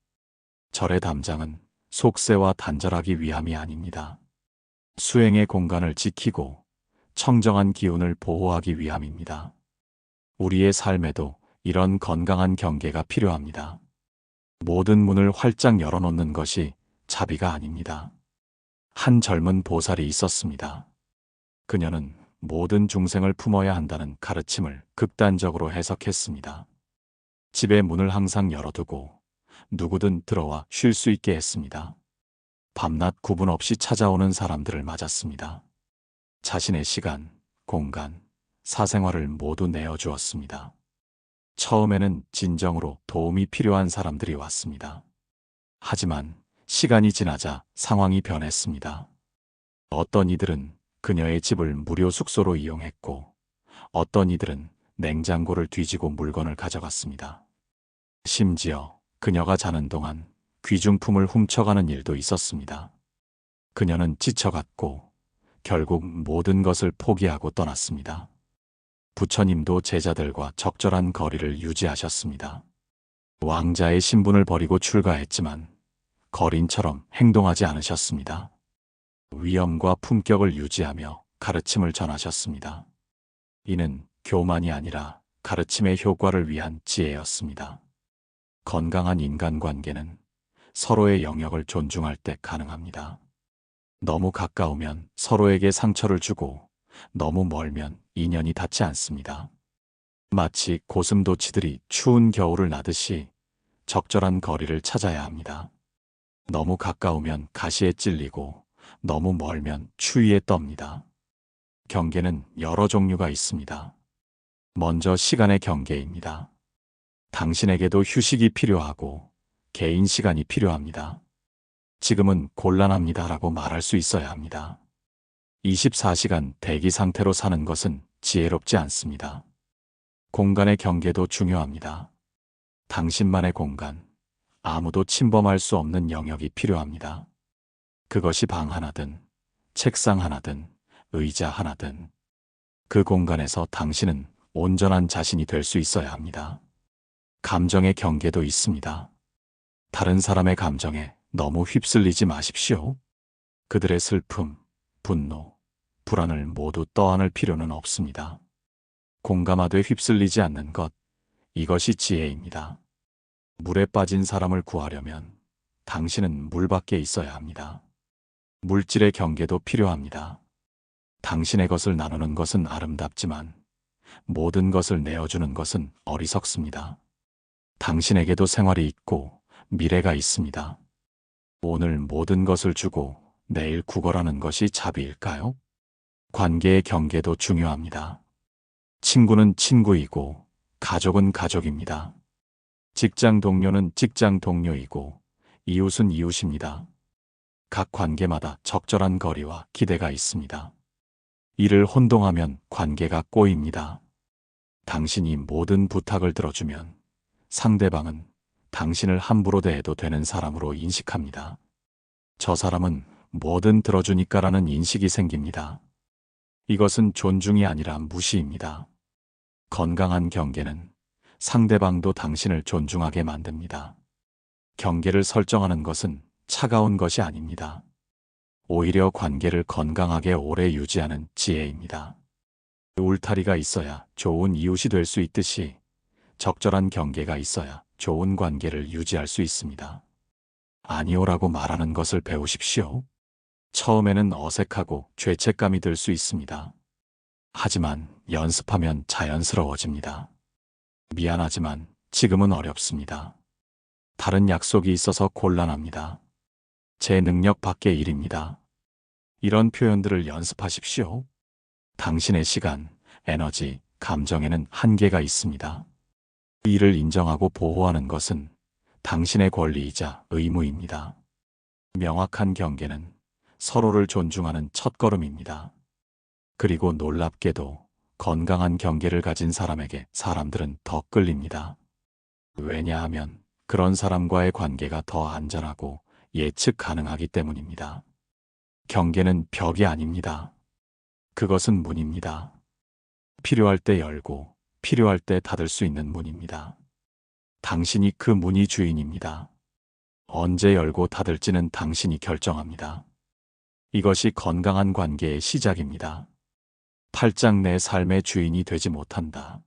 절의 담장은 속세와 단절하기 위함이 아닙니다. 수행의 공간을 지키고 청정한 기운을 보호하기 위함입니다. 우리의 삶에도 이런 건강한 경계가 필요합니다. 모든 문을 활짝 열어놓는 것이 자비가 아닙니다. 한 젊은 보살이 있었습니다. 그녀는 모든 중생을 품어야 한다는 가르침을 극단적으로 해석했습니다. 집의 문을 항상 열어두고 누구든 들어와 쉴 수 있게 했습니다. 밤낮 구분 없이 찾아오는 사람들을 맞았습니다. 자신의 시간, 공간, 사생활을 모두 내어주었습니다. 처음에는 진정으로 도움이 필요한 사람들이 왔습니다. 하지만 시간이 지나자 상황이 변했습니다. 어떤 이들은 그녀의 집을 무료 숙소로 이용했고 어떤 이들은 냉장고를 뒤지고 물건을 가져갔습니다. 심지어 그녀가 자는 동안 귀중품을 훔쳐가는 일도 있었습니다. 그녀는 지쳐갔고 결국 모든 것을 포기하고 떠났습니다. 부처님도 제자들과 적절한 거리를 유지하셨습니다. 왕자의 신분을 버리고 출가했지만 거린처럼 행동하지 않으셨습니다. 위엄과 품격을 유지하며 가르침을 전하셨습니다. 이는 교만이 아니라 가르침의 효과를 위한 지혜였습니다. 건강한 인간관계는 서로의 영역을 존중할 때 가능합니다. 너무 가까우면 서로에게 상처를 주고 너무 멀면 인연이 닿지 않습니다. 마치 고슴도치들이 추운 겨울을 나듯이 적절한 거리를 찾아야 합니다. 너무 가까우면 가시에 찔리고 너무 멀면 추위에 떱니다. 경계는 여러 종류가 있습니다. 먼저 시간의 경계입니다. 당신에게도 휴식이 필요하고 개인 시간이 필요합니다. 지금은 곤란합니다라고 말할 수 있어야 합니다. 24시간 대기 상태로 사는 것은 지혜롭지 않습니다. 공간의 경계도 중요합니다. 당신만의 공간, 아무도 침범할 수 없는 영역이 필요합니다. 그것이 방 하나든, 책상 하나든, 의자 하나든, 그 공간에서 당신은 온전한 자신이 될 수 있어야 합니다. 감정의 경계도 있습니다. 다른 사람의 감정에 너무 휩쓸리지 마십시오. 그들의 슬픔, 분노, 불안을 모두 떠안을 필요는 없습니다. 공감하되 휩쓸리지 않는 것, 이것이 지혜입니다. 물에 빠진 사람을 구하려면 당신은 물 밖에 있어야 합니다. 물질의 경계도 필요합니다. 당신의 것을 나누는 것은 아름답지만 모든 것을 내어주는 것은 어리석습니다. 당신에게도 생활이 있고 미래가 있습니다. 오늘 모든 것을 주고 내일 구걸하는 것이 자비일까요? 관계의 경계도 중요합니다. 친구는 친구이고 가족은 가족입니다. 직장 동료는 직장 동료이고 이웃은 이웃입니다. 각 관계마다 적절한 거리와 기대가 있습니다. 이를 혼동하면 관계가 꼬입니다. 당신이 모든 부탁을 들어주면 상대방은 당신을 함부로 대해도 되는 사람으로 인식합니다. 저 사람은 뭐든 들어주니까라는 인식이 생깁니다. 이것은 존중이 아니라 무시입니다. 건강한 경계는 상대방도 당신을 존중하게 만듭니다. 경계를 설정하는 것은 차가운 것이 아닙니다. 오히려 관계를 건강하게 오래 유지하는 지혜입니다. 울타리가 있어야 좋은 이웃이 될 수 있듯이 적절한 경계가 있어야 좋은 관계를 유지할 수 있습니다. 아니오라고 말하는 것을 배우십시오. 처음에는 어색하고 죄책감이 들 수 있습니다. 하지만 연습하면 자연스러워집니다. 미안하지만 지금은 어렵습니다. 다른 약속이 있어서 곤란합니다. 제 능력 밖의 일입니다. 이런 표현들을 연습하십시오. 당신의 시간, 에너지, 감정에는 한계가 있습니다. 이를 인정하고 보호하는 것은 당신의 권리이자 의무입니다. 명확한 경계는 서로를 존중하는 첫걸음입니다. 그리고 놀랍게도 건강한 경계를 가진 사람에게 사람들은 더 끌립니다. 왜냐하면 그런 사람과의 관계가 더 안전하고 예측 가능하기 때문입니다. 경계는 벽이 아닙니다. 그것은 문입니다. 필요할 때 열고 필요할 때 닫을 수 있는 문입니다. 당신이 그 문의 주인입니다. 언제 열고 닫을지는 당신이 결정합니다. 이것이 건강한 관계의 시작입니다. 8장 내 삶의 주인이 되지 못한다.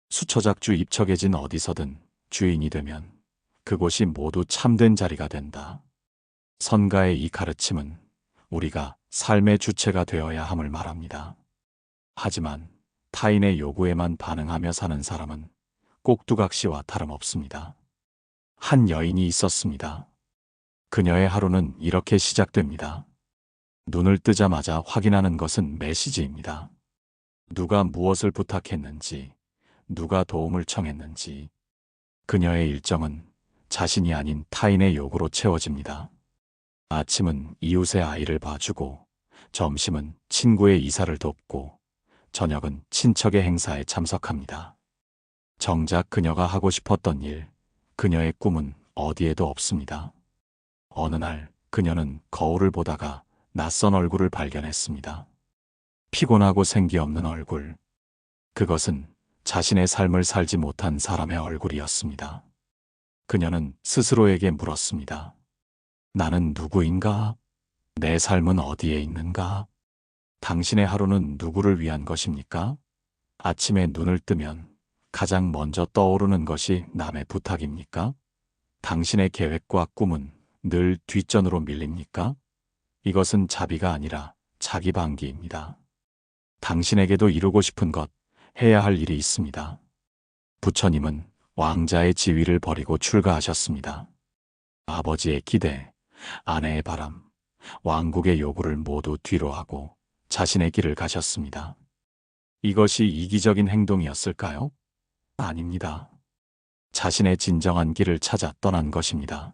수처작주 입척해진 어디서든 주인이 되면 그곳이 모두 참된 자리가 된다. 선가의 이 가르침은 우리가 삶의 주체가 되어야 함을 말합니다. 하지만 타인의 요구에만 반응하며 사는 사람은 꼭두각시와 다름없습니다. 한 여인이 있었습니다. 그녀의 하루는 이렇게 시작됩니다. 눈을 뜨자마자 확인하는 것은 메시지입니다. 누가 무엇을 부탁했는지, 누가 도움을 청했는지, 그녀의 일정은 자신이 아닌 타인의 요구로 채워집니다. 아침은 이웃의 아이를 봐주고, 점심은 친구의 이사를 돕고, 저녁은 친척의 행사에 참석합니다. 정작 그녀가 하고 싶었던 일, 그녀의 꿈은 어디에도 없습니다. 어느 날 그녀는 거울을 보다가 낯선 얼굴을 발견했습니다. 피곤하고 생기 없는 얼굴. 그것은 자신의 삶을 살지 못한 사람의 얼굴이었습니다. 그녀는 스스로에게 물었습니다. 나는 누구인가? 내 삶은 어디에 있는가? 당신의 하루는 누구를 위한 것입니까? 아침에 눈을 뜨면 가장 먼저 떠오르는 것이 남의 부탁입니까? 당신의 계획과 꿈은 늘 뒷전으로 밀립니까? 이것은 자비가 아니라 자기 방기입니다. 당신에게도 이루고 싶은 것, 해야 할 일이 있습니다. 부처님은 왕자의 지위를 버리고 출가하셨습니다. 아버지의 기대, 아내의 바람, 왕국의 요구를 모두 뒤로 하고 자신의 길을 가셨습니다. 이것이 이기적인 행동이었을까요? 아닙니다. 자신의 진정한 길을 찾아 떠난 것입니다.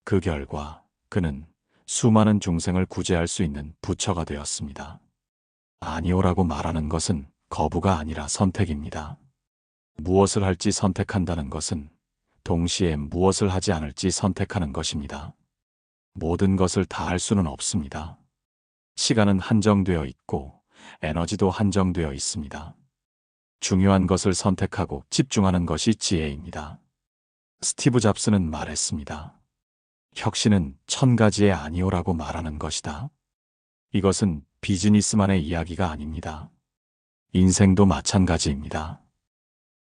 그 결과 그는 수많은 중생을 구제할 수 있는 부처가 되었습니다. 아니오라고 말하는 것은 거부가 아니라 선택입니다. 무엇을 할지 선택한다는 것은 동시에 무엇을 하지 않을지 선택하는 것입니다. 모든 것을 다 할 수는 없습니다. 시간은 한정되어 있고 에너지도 한정되어 있습니다. 중요한 것을 선택하고 집중하는 것이 지혜입니다. 스티브 잡스는 말했습니다. 혁신은 1000가지의 아니오라고 말하는 것이다. 이것은 비즈니스만의 이야기가 아닙니다. 인생도 마찬가지입니다.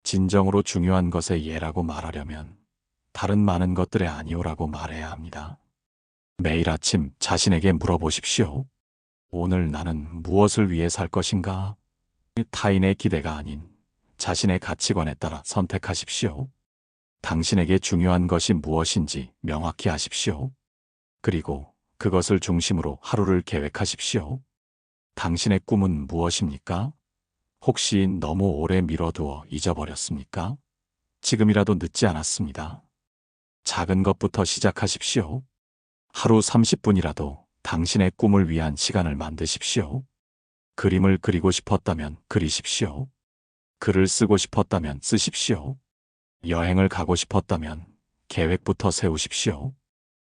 진정으로 중요한 것의 예라고 말하려면 다른 많은 것들의 아니오라고 말해야 합니다. 매일 아침 자신에게 물어보십시오. 오늘 나는 무엇을 위해 살 것인가? 타인의 기대가 아닌 자신의 가치관에 따라 선택하십시오. 당신에게 중요한 것이 무엇인지 명확히 아십시오. 그리고 그것을 중심으로 하루를 계획하십시오. 당신의 꿈은 무엇입니까? 혹시 너무 오래 미뤄두어 잊어버렸습니까? 지금이라도 늦지 않았습니다. 작은 것부터 시작하십시오. 하루 30분이라도 당신의 꿈을 위한 시간을 만드십시오. 그림을 그리고 싶었다면 그리십시오. 글을 쓰고 싶었다면 쓰십시오. 여행을 가고 싶었다면 계획부터 세우십시오.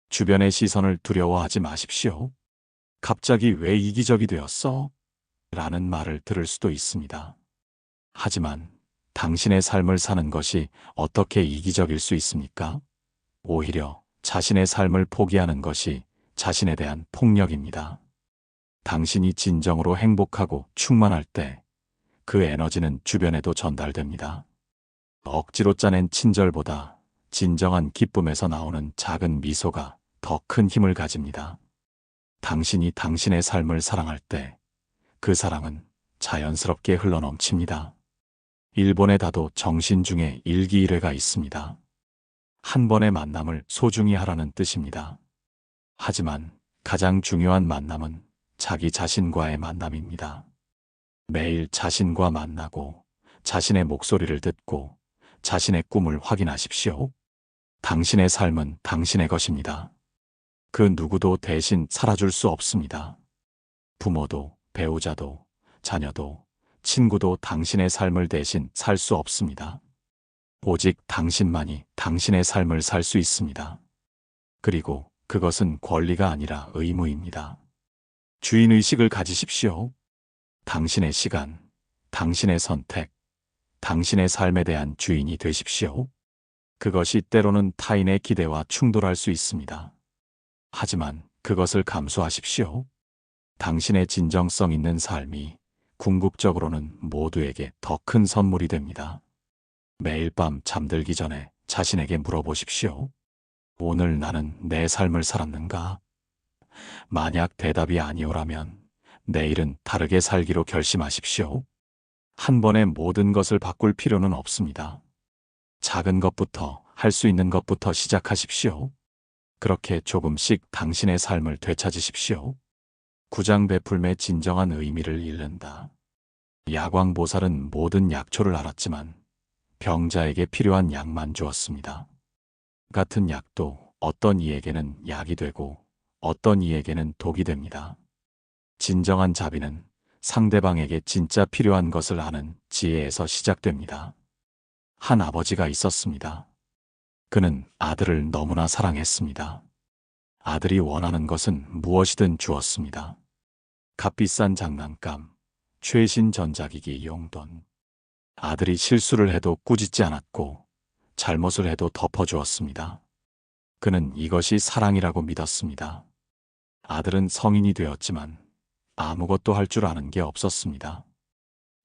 주변의 시선을 두려워하지 마십시오. 갑자기 왜 이기적이 되었어? 라는 말을 들을 수도 있습니다. 하지만 당신의 삶을 사는 것이 어떻게 이기적일 수 있습니까? 오히려 자신의 삶을 포기하는 것이 자신에 대한 폭력입니다. 당신이 진정으로 행복하고 충만할 때 그 에너지는 주변에도 전달됩니다. 억지로 짜낸 친절보다 진정한 기쁨에서 나오는 작은 미소가 더 큰 힘을 가집니다. 당신이 당신의 삶을 사랑할 때 그 사랑은 자연스럽게 흘러넘칩니다. 일본의 다도 정신 중에 일기일회가 있습니다. 한 번의 만남을 소중히 하라는 뜻입니다. 하지만 가장 중요한 만남은 자기 자신과의 만남입니다. 매일 자신과 만나고 자신의 목소리를 듣고 자신의 꿈을 확인하십시오. 당신의 삶은 당신의 것입니다. 그 누구도 대신 살아줄 수 없습니다. 부모도, 배우자도, 자녀도, 친구도 당신의 삶을 대신 살 수 없습니다. 오직 당신만이 당신의 삶을 살 수 있습니다. 그리고 그것은 권리가 아니라 의무입니다. 주인의식을 가지십시오. 당신의 시간, 당신의 선택, 당신의 삶에 대한 주인이 되십시오. 그것이 때로는 타인의 기대와 충돌할 수 있습니다. 하지만 그것을 감수하십시오. 당신의 진정성 있는 삶이 궁극적으로는 모두에게 더 큰 선물이 됩니다. 매일 밤 잠들기 전에 자신에게 물어보십시오. 오늘 나는 내 삶을 살았는가? 만약 대답이 아니오라면 내일은 다르게 살기로 결심하십시오. 한 번에 모든 것을 바꿀 필요는 없습니다. 작은 것부터, 할 수 있는 것부터 시작하십시오. 그렇게 조금씩 당신의 삶을 되찾으십시오. 구장 베풀매 진정한 의미를 잃는다. 야광보살은 모든 약초를 알았지만 병자에게 필요한 약만 주었습니다. 같은 약도 어떤 이에게는 약이 되고 어떤 이에게는 독이 됩니다. 진정한 자비는 상대방에게 진짜 필요한 것을 아는 지혜에서 시작됩니다. 한 아버지가 있었습니다. 그는 아들을 너무나 사랑했습니다. 아들이 원하는 것은 무엇이든 주었습니다. 값비싼 장난감, 최신 전자기기 용돈. 아들이 실수를 해도 꾸짖지 않았고 잘못을 해도 덮어주었습니다. 그는 이것이 사랑이라고 믿었습니다. 아들은 성인이 되었지만 아무것도 할 줄 아는 게 없었습니다.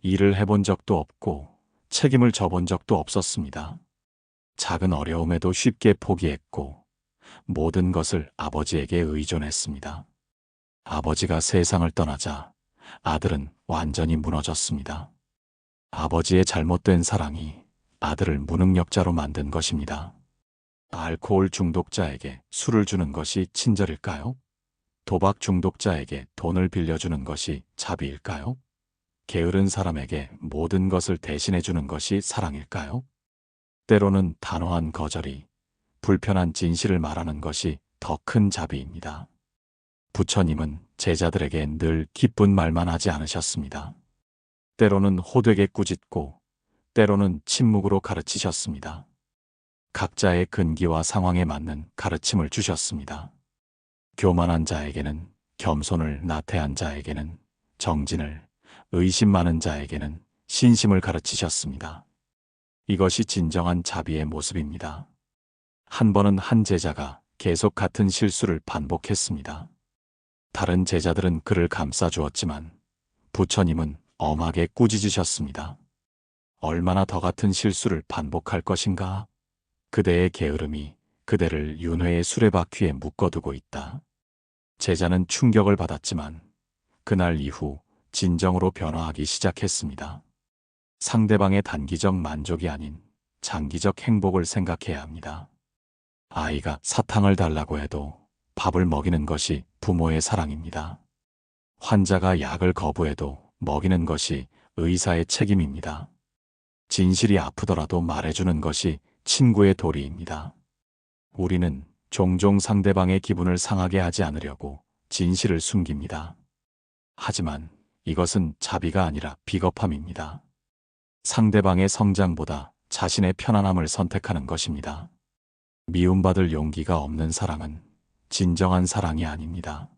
일을 해본 적도 없고 책임을 져본 적도 없었습니다. 작은 어려움에도 쉽게 포기했고 모든 것을 아버지에게 의존했습니다. 아버지가 세상을 떠나자 아들은 완전히 무너졌습니다. 아버지의 잘못된 사랑이 아들을 무능력자로 만든 것입니다. 알코올 중독자에게 술을 주는 것이 친절일까요? 도박 중독자에게 돈을 빌려주는 것이 자비일까요? 게으른 사람에게 모든 것을 대신해 주는 것이 사랑일까요? 때로는 단호한 거절이 불편한 진실을 말하는 것이 더 큰 자비입니다. 부처님은 제자들에게 늘 기쁜 말만 하지 않으셨습니다. 때로는 호되게 꾸짖고 때로는 침묵으로 가르치셨습니다. 각자의 근기와 상황에 맞는 가르침을 주셨습니다. 교만한 자에게는 겸손을, 나태한 자에게는 정진을, 의심 많은 자에게는 신심을 가르치셨습니다. 이것이 진정한 자비의 모습입니다. 한 번은 한 제자가 계속 같은 실수를 반복했습니다. 다른 제자들은 그를 감싸주었지만 부처님은 엄하게 꾸짖으셨습니다. 얼마나 더 같은 실수를 반복할 것인가? 그대의 게으름이 그대를 윤회의 수레바퀴에 묶어두고 있다. 제자는 충격을 받았지만 그날 이후 진정으로 변화하기 시작했습니다. 상대방의 단기적 만족이 아닌 장기적 행복을 생각해야 합니다. 아이가 사탕을 달라고 해도 밥을 먹이는 것이 부모의 사랑입니다. 환자가 약을 거부해도 먹이는 것이 의사의 책임입니다. 진실이 아프더라도 말해주는 것이 친구의 도리입니다. 우리는 종종 상대방의 기분을 상하게 하지 않으려고 진실을 숨깁니다. 하지만 이것은 자비가 아니라 비겁함입니다. 상대방의 성장보다 자신의 편안함을 선택하는 것입니다. 미움받을 용기가 없는 사랑은 진정한 사랑이 아닙니다.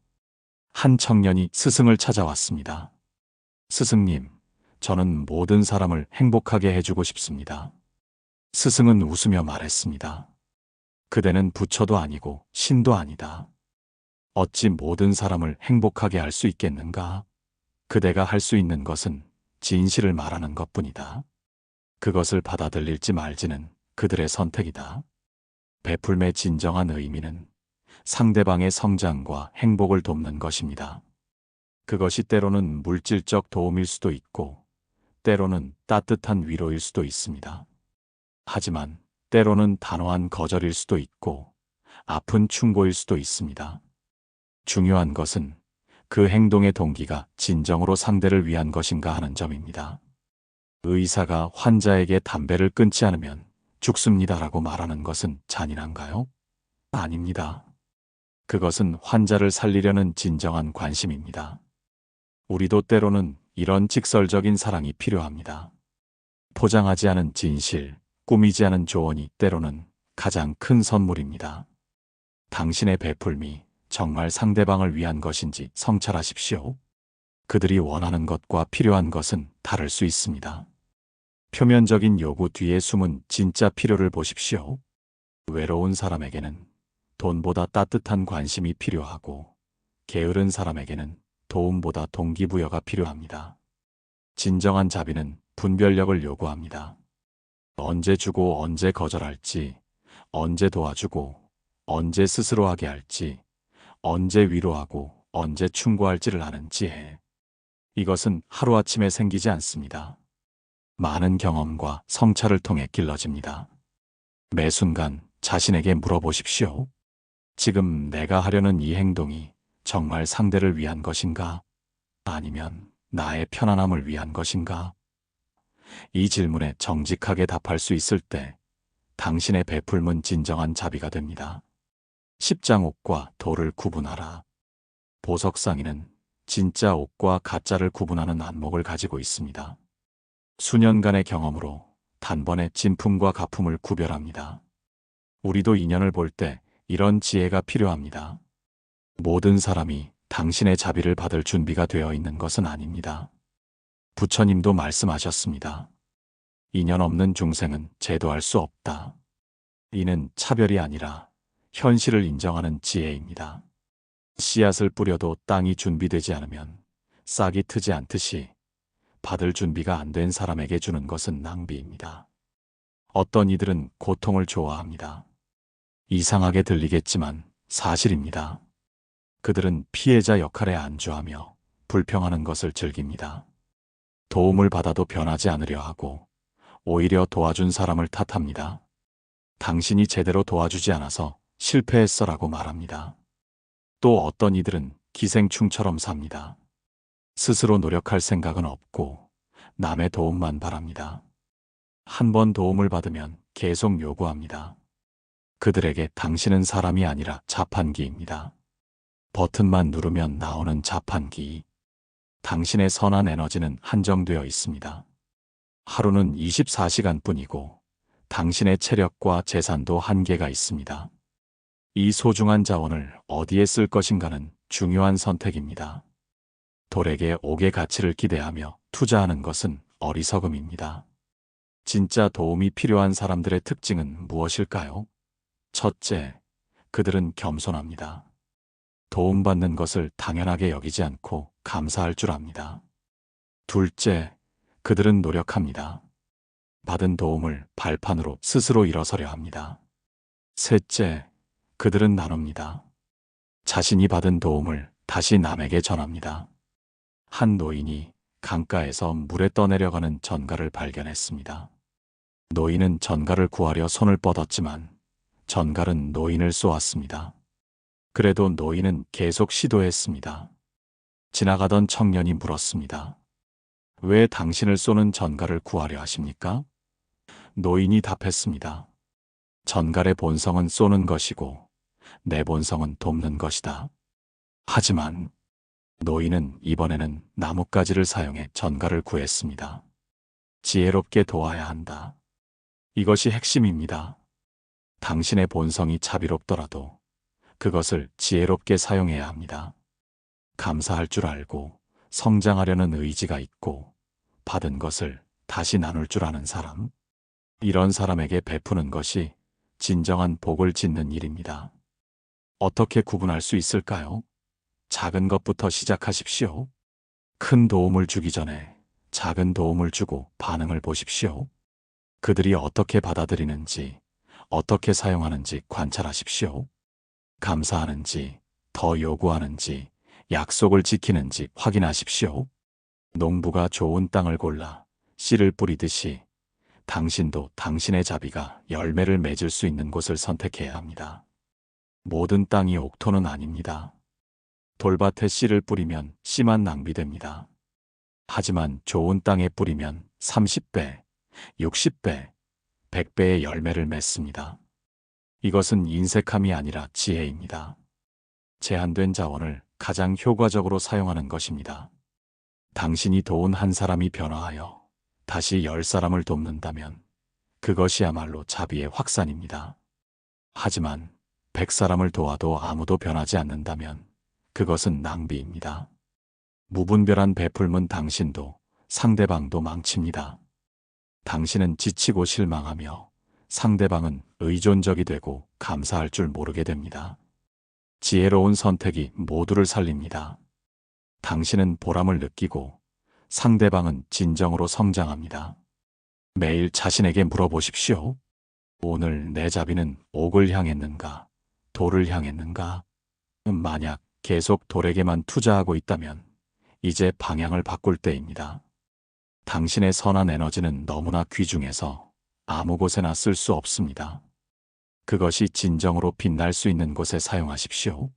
한 청년이 스승을 찾아왔습니다. 스승님, 저는 모든 사람을 행복하게 해주고 싶습니다. 스승은 웃으며 말했습니다. 그대는 부처도 아니고 신도 아니다. 어찌 모든 사람을 행복하게 할 수 있겠는가? 그대가 할 수 있는 것은 진실을 말하는 것뿐이다. 그것을 받아들일지 말지는 그들의 선택이다. 베풀매의 진정한 의미는 상대방의 성장과 행복을 돕는 것입니다. 그것이 때로는 물질적 도움일 수도 있고 때로는 따뜻한 위로일 수도 있습니다. 하지만 때로는 단호한 거절일 수도 있고 아픈 충고일 수도 있습니다. 중요한 것은 그 행동의 동기가 진정으로 상대를 위한 것인가 하는 점입니다. 의사가 환자에게 담배를 끊지 않으면 죽습니다라고 말하는 것은 잔인한가요? 아닙니다. 그것은 환자를 살리려는 진정한 관심입니다. 우리도 때로는 이런 직설적인 사랑이 필요합니다. 포장하지 않은 진실, 꾸미지 않은 조언이 때로는 가장 큰 선물입니다. 당신의 베풀미 정말 상대방을 위한 것인지 성찰하십시오. 그들이 원하는 것과 필요한 것은 다를 수 있습니다. 표면적인 요구 뒤에 숨은 진짜 필요를 보십시오. 외로운 사람에게는 돈보다 따뜻한 관심이 필요하고 게으른 사람에게는 도움보다 동기부여가 필요합니다. 진정한 자비는 분별력을 요구합니다. 언제 주고 언제 거절할지, 언제 도와주고 언제 스스로 하게 할지, 언제 위로하고 언제 충고할지를 아는 지혜. 이것은 하루아침에 생기지 않습니다. 많은 경험과 성찰을 통해 길러집니다. 매 순간 자신에게 물어보십시오. 지금 내가 하려는 이 행동이 정말 상대를 위한 것인가? 아니면 나의 편안함을 위한 것인가? 이 질문에 정직하게 답할 수 있을 때 당신의 베풀문 진정한 자비가 됩니다. 십장옥과 도를 구분하라. 보석상인은 진짜 옥과 가짜를 구분하는 안목을 가지고 있습니다. 수년간의 경험으로 단번에 진품과 가품을 구별합니다. 우리도 인연을 볼 때 이런 지혜가 필요합니다. 모든 사람이 당신의 자비를 받을 준비가 되어 있는 것은 아닙니다. 부처님도 말씀하셨습니다. 인연 없는 중생은 제도할 수 없다. 이는 차별이 아니라 현실을 인정하는 지혜입니다. 씨앗을 뿌려도 땅이 준비되지 않으면 싹이 트지 않듯이 받을 준비가 안 된 사람에게 주는 것은 낭비입니다. 어떤 이들은 고통을 좋아합니다. 이상하게 들리겠지만 사실입니다. 그들은 피해자 역할에 안주하며 불평하는 것을 즐깁니다. 도움을 받아도 변하지 않으려 하고 오히려 도와준 사람을 탓합니다. 당신이 제대로 도와주지 않아서 실패했어라고 말합니다. 또 어떤 이들은 기생충처럼 삽니다. 스스로 노력할 생각은 없고 남의 도움만 바랍니다. 한 번 도움을 받으면 계속 요구합니다. 그들에게 당신은 사람이 아니라 자판기입니다. 버튼만 누르면 나오는 자판기. 당신의 선한 에너지는 한정되어 있습니다. 하루는 24시간뿐이고 당신의 체력과 재산도 한계가 있습니다. 이 소중한 자원을 어디에 쓸 것인가는 중요한 선택입니다. 돌에게 옥의 가치를 기대하며 투자하는 것은 어리석음입니다. 진짜 도움이 필요한 사람들의 특징은 무엇일까요? 첫째, 그들은 겸손합니다. 도움받는 것을 당연하게 여기지 않고 감사할 줄 압니다. 둘째, 그들은 노력합니다. 받은 도움을 발판으로 스스로 일어서려 합니다. 셋째, 그들은 나눕니다. 자신이 받은 도움을 다시 남에게 전합니다. 한 노인이 강가에서 물에 떠내려가는 전갈을 발견했습니다. 노인은 전갈을 구하려 손을 뻗었지만 전갈은 노인을 쏘았습니다. 그래도 노인은 계속 시도했습니다. 지나가던 청년이 물었습니다. 왜 당신을 쏘는 전갈을 구하려 하십니까? 노인이 답했습니다. 전갈의 본성은 쏘는 것이고 내 본성은 돕는 것이다. 하지만 노인은 이번에는 나뭇가지를 사용해 전갈을 구했습니다. 지혜롭게 도와야 한다. 이것이 핵심입니다. 당신의 본성이 자비롭더라도 그것을 지혜롭게 사용해야 합니다. 감사할 줄 알고 성장하려는 의지가 있고 받은 것을 다시 나눌 줄 아는 사람. 이런 사람에게 베푸는 것이 진정한 복을 짓는 일입니다. 어떻게 구분할 수 있을까요? 작은 것부터 시작하십시오. 큰 도움을 주기 전에 작은 도움을 주고 반응을 보십시오. 그들이 어떻게 받아들이는지, 어떻게 사용하는지 관찰하십시오. 감사하는지, 더 요구하는지, 약속을 지키는지 확인하십시오. 농부가 좋은 땅을 골라 씨를 뿌리듯이 당신도 당신의 자비가 열매를 맺을 수 있는 곳을 선택해야 합니다. 모든 땅이 옥토는 아닙니다. 돌밭에 씨를 뿌리면 씨만 낭비됩니다. 하지만 좋은 땅에 뿌리면 30배, 60배, 100배의 열매를 맺습니다. 이것은 인색함이 아니라 지혜입니다. 제한된 자원을 가장 효과적으로 사용하는 것입니다. 당신이 도운 한 사람이 변화하여 다시 10사람을 돕는다면 그것이야말로 자비의 확산입니다. 하지만 100사람을 도와도 아무도 변하지 않는다면 그것은 낭비입니다. 무분별한 베풀면 당신도 상대방도 망칩니다. 당신은 지치고 실망하며 상대방은 의존적이 되고 감사할 줄 모르게 됩니다. 지혜로운 선택이 모두를 살립니다. 당신은 보람을 느끼고 상대방은 진정으로 성장합니다. 매일 자신에게 물어보십시오. 오늘 내 자비는 옥을 향했는가, 돌을 향했는가? 만약 계속 돌에게만 투자하고 있다면 이제 방향을 바꿀 때입니다. 당신의 선한 에너지는 너무나 귀중해서 아무 곳에나 쓸 수 없습니다. 그것이 진정으로 빛날 수 있는 곳에 사용하십시오.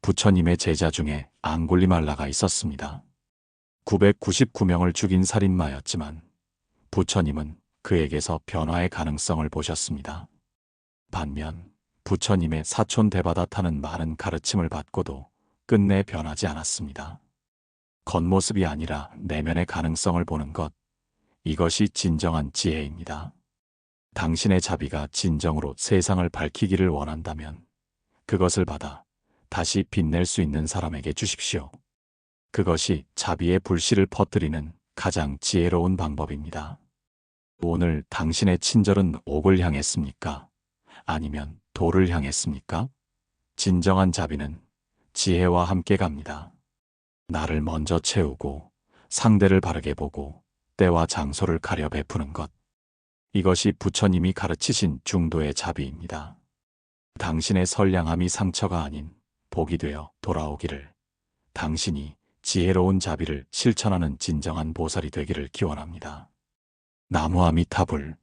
부처님의 제자 중에 앙굴리말라가 있었습니다. 999명을 죽인 살인마였지만 부처님은 그에게서 변화의 가능성을 보셨습니다. 반면 부처님의 사촌 데바다타는 많은 가르침을 받고도 끝내 변하지 않았습니다. 겉모습이 아니라 내면의 가능성을 보는 것, 이것이 진정한 지혜입니다. 당신의 자비가 진정으로 세상을 밝히기를 원한다면 그것을 받아 다시 빛낼 수 있는 사람에게 주십시오. 그것이 자비의 불씨를 퍼뜨리는 가장 지혜로운 방법입니다. 오늘 당신의 친절은 옥을 향했습니까? 아니면 돌을 향했습니까? 진정한 자비는 지혜와 함께 갑니다. 나를 먼저 채우고 상대를 바르게 보고 때와 장소를 가려 베푸는 것. 이것이 부처님이 가르치신 중도의 자비입니다. 당신의 선량함이 상처가 아닌 복이 되어 돌아오기를, 당신이 지혜로운 자비를 실천하는 진정한 보살이 되기를 기원합니다. 나무아미타불.